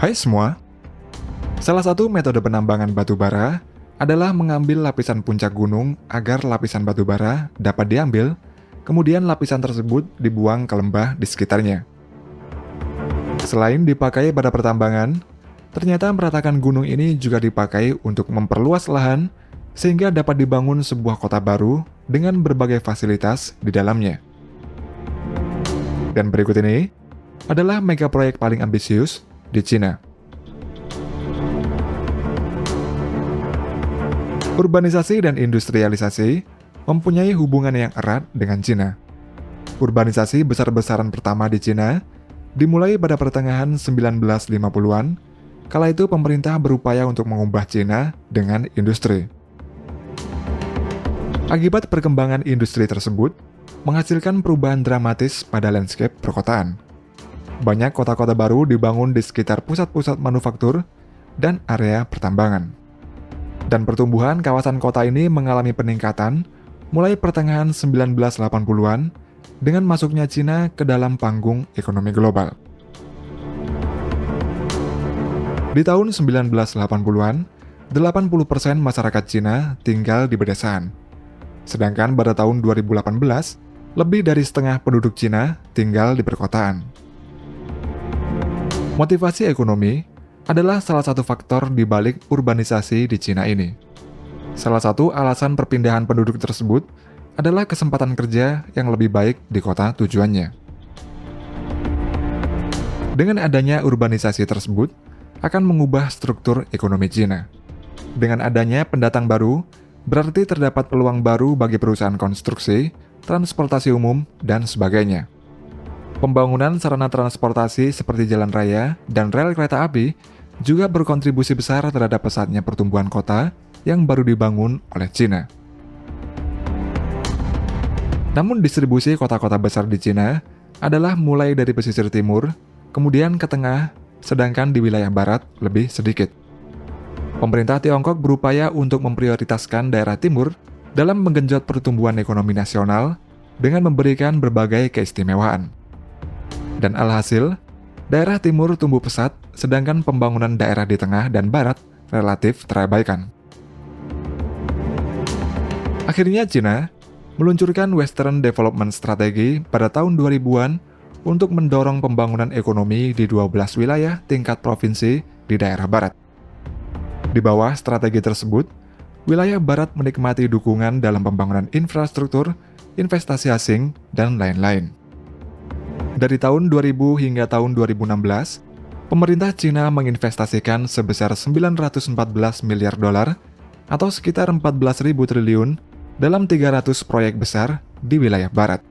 Hai semua, salah satu metode penambangan batu bara adalah mengambil lapisan puncak gunung agar lapisan batu bara dapat diambil, kemudian lapisan tersebut dibuang ke lembah di sekitarnya. Selain dipakai pada pertambangan, ternyata meratakan gunung ini juga dipakai untuk memperluas lahan sehingga dapat dibangun sebuah kota baru dengan berbagai fasilitas di dalamnya. Dan berikut ini adalah mega proyek paling ambisius di Cina. Urbanisasi dan industrialisasi mempunyai hubungan yang erat dengan Cina. Urbanisasi besar-besaran pertama di Cina dimulai pada pertengahan 1950-an, kala itu pemerintah berupaya untuk mengubah Cina dengan industri. Akibat perkembangan industri tersebut, menghasilkan perubahan dramatis pada landscape perkotaan. Banyak kota-kota baru dibangun di sekitar pusat-pusat manufaktur dan area pertambangan. Dan pertumbuhan kawasan kota ini mengalami peningkatan mulai pertengahan 1980-an dengan masuknya Cina ke dalam panggung ekonomi global. Di tahun 1980-an, 80% masyarakat Cina tinggal di pedesaan. Sedangkan pada tahun 2018, lebih dari setengah penduduk Cina tinggal di perkotaan. Motivasi ekonomi adalah salah satu faktor di balik urbanisasi di Cina ini. Salah satu alasan perpindahan penduduk tersebut adalah kesempatan kerja yang lebih baik di kota tujuannya. Dengan adanya urbanisasi tersebut, akan mengubah struktur ekonomi Cina. Dengan adanya pendatang baru, berarti terdapat peluang baru bagi perusahaan konstruksi, transportasi umum, dan sebagainya. Pembangunan sarana transportasi seperti jalan raya dan rel kereta api juga berkontribusi besar terhadap pesatnya pertumbuhan kota yang baru dibangun oleh Cina. Namun distribusi kota-kota besar di Cina adalah mulai dari pesisir timur, kemudian ke tengah, sedangkan di wilayah barat lebih sedikit. Pemerintah Tiongkok berupaya untuk memprioritaskan daerah timur dalam menggenjot pertumbuhan ekonomi nasional dengan memberikan berbagai keistimewaan. Dan alhasil, daerah timur tumbuh pesat, sedangkan pembangunan daerah di tengah dan barat relatif terabaikan. Akhirnya Cina meluncurkan Western Development Strategy pada tahun 2000-an untuk mendorong pembangunan ekonomi di 12 wilayah tingkat provinsi di daerah barat. Di bawah strategi tersebut, wilayah barat menikmati dukungan dalam pembangunan infrastruktur, investasi asing, dan lain-lain. Dari tahun 2000 hingga tahun 2016, pemerintah Cina menginvestasikan sebesar 914 miliar dolar atau sekitar 14.000 triliun dalam 300 proyek besar di wilayah barat.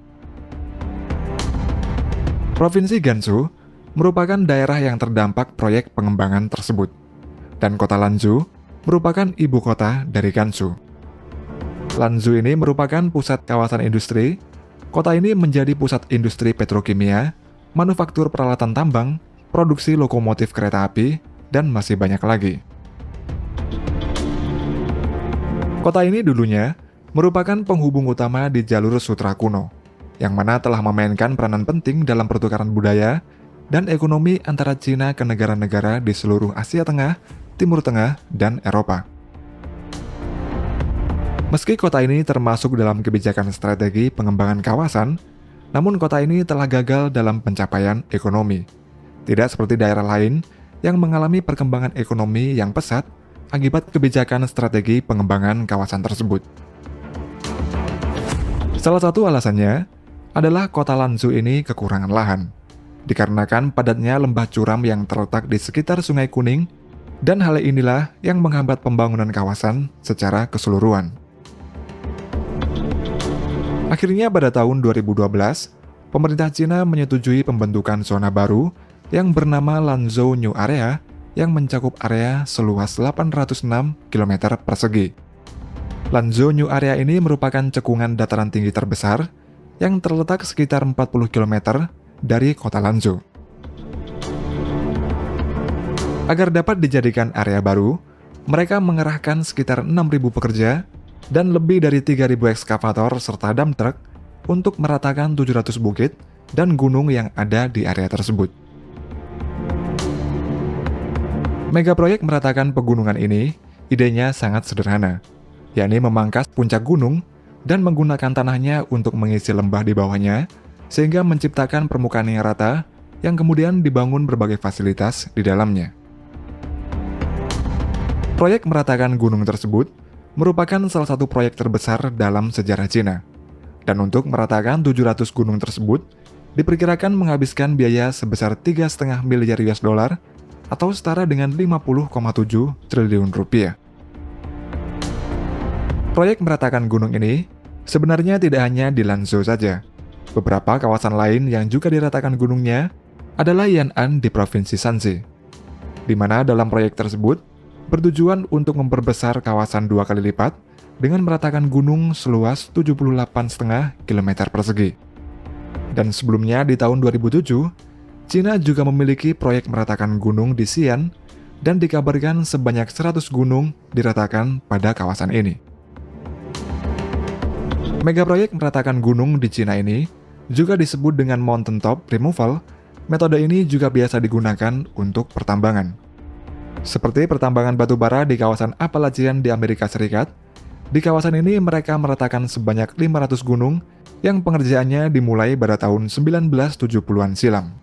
Provinsi Gansu merupakan daerah yang terdampak proyek pengembangan tersebut, dan kota Lanzhou merupakan ibu kota dari Gansu. Lanzhou ini merupakan pusat kawasan industri. Kota ini menjadi pusat industri petrokimia, manufaktur peralatan tambang, produksi lokomotif kereta api, dan masih banyak lagi. Kota ini dulunya merupakan penghubung utama di jalur sutra kuno, yang mana telah memainkan peranan penting dalam pertukaran budaya dan ekonomi antara Cina ke negara-negara di seluruh Asia Tengah, Timur Tengah, dan Eropa. Meski kota ini termasuk dalam kebijakan strategi pengembangan kawasan, namun kota ini telah gagal dalam pencapaian ekonomi. Tidak seperti daerah lain yang mengalami perkembangan ekonomi yang pesat akibat kebijakan strategi pengembangan kawasan tersebut. Salah satu alasannya adalah kota Lanzhou ini kekurangan lahan, dikarenakan padatnya lembah curam yang terletak di sekitar Sungai Kuning, dan hal inilah yang menghambat pembangunan kawasan secara keseluruhan. Akhirnya pada tahun 2012, pemerintah Cina menyetujui pembentukan zona baru yang bernama Lanzhou New Area yang mencakup area seluas 806 km persegi. Lanzhou New Area ini merupakan cekungan dataran tinggi terbesar yang terletak sekitar 40 km dari kota Lanzhou. Agar dapat dijadikan area baru, mereka mengerahkan sekitar 6.000 pekerja dan lebih dari 3.000 ekskavator serta dump truck untuk meratakan 700 bukit dan gunung yang ada di area tersebut. Megaproyek meratakan pegunungan ini, idenya sangat sederhana, yakni memangkas puncak gunung dan menggunakan tanahnya untuk mengisi lembah di bawahnya, sehingga menciptakan permukaan yang rata yang kemudian dibangun berbagai fasilitas di dalamnya. Proyek meratakan gunung tersebut merupakan salah satu proyek terbesar dalam sejarah Cina. Dan untuk meratakan 700 gunung tersebut, diperkirakan menghabiskan biaya sebesar 3,5 miliar US dollar atau setara dengan 50,7 triliun rupiah. Proyek meratakan gunung ini sebenarnya tidak hanya di Lanzhou saja. Beberapa kawasan lain yang juga diratakan gunungnya adalah Yan'an di Provinsi Shanxi, di mana dalam proyek tersebut bertujuan untuk memperbesar kawasan 2 kali lipat dengan meratakan gunung seluas 78,5 km persegi. Dan sebelumnya di tahun 2007, Cina juga memiliki proyek meratakan gunung di Xi'an dan dikabarkan sebanyak 100 gunung diratakan pada kawasan ini. Megaproyek meratakan gunung di Cina ini juga disebut dengan mountaintop removal. Metode ini juga biasa digunakan untuk pertambangan. Seperti pertambangan batu bara di kawasan Appalachian di Amerika Serikat, di kawasan ini mereka meratakan sebanyak 500 gunung yang pengerjaannya dimulai pada tahun 1970-an silam.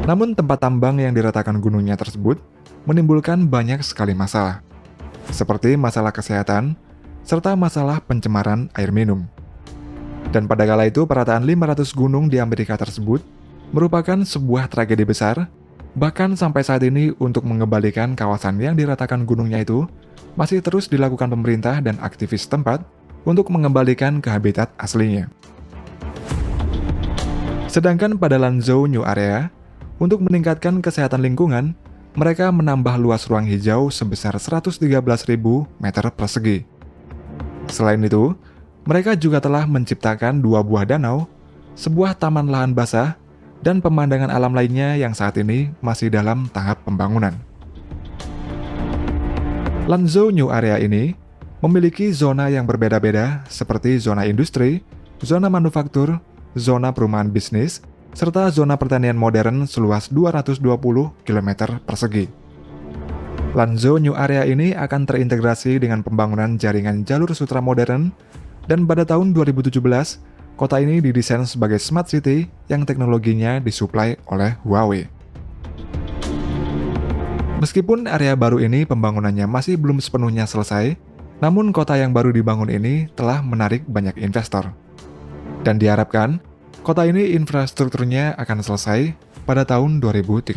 Namun tempat tambang yang diratakan gunungnya tersebut menimbulkan banyak sekali masalah, seperti masalah kesehatan, serta masalah pencemaran air minum. Dan pada kala itu, perataan 500 gunung di Amerika tersebut merupakan sebuah tragedi besar, bahkan sampai saat ini untuk mengembalikan kawasan yang diratakan gunungnya itu masih terus dilakukan pemerintah dan aktivis tempat untuk mengembalikan ke habitat aslinya. Sedangkan pada Lanzhou New Area, untuk meningkatkan kesehatan lingkungan, mereka menambah luas ruang hijau sebesar 113.000 meter persegi. Selain itu, mereka juga telah menciptakan 2 buah danau, sebuah taman lahan basah, dan pemandangan alam lainnya yang saat ini masih dalam tahap pembangunan. Lanzhou New Area ini memiliki zona yang berbeda-beda seperti zona industri, zona manufaktur, zona perumahan bisnis, serta zona pertanian modern seluas 220 km persegi. Lanzhou New Area ini akan terintegrasi dengan pembangunan jaringan jalur sutra modern, dan pada tahun 2017, kota ini didesain sebagai smart city yang teknologinya disuplai oleh Huawei. Meskipun area baru ini pembangunannya masih belum sepenuhnya selesai, namun kota yang baru dibangun ini telah menarik banyak investor. Dan diharapkan, kota ini infrastrukturnya akan selesai pada tahun 2030.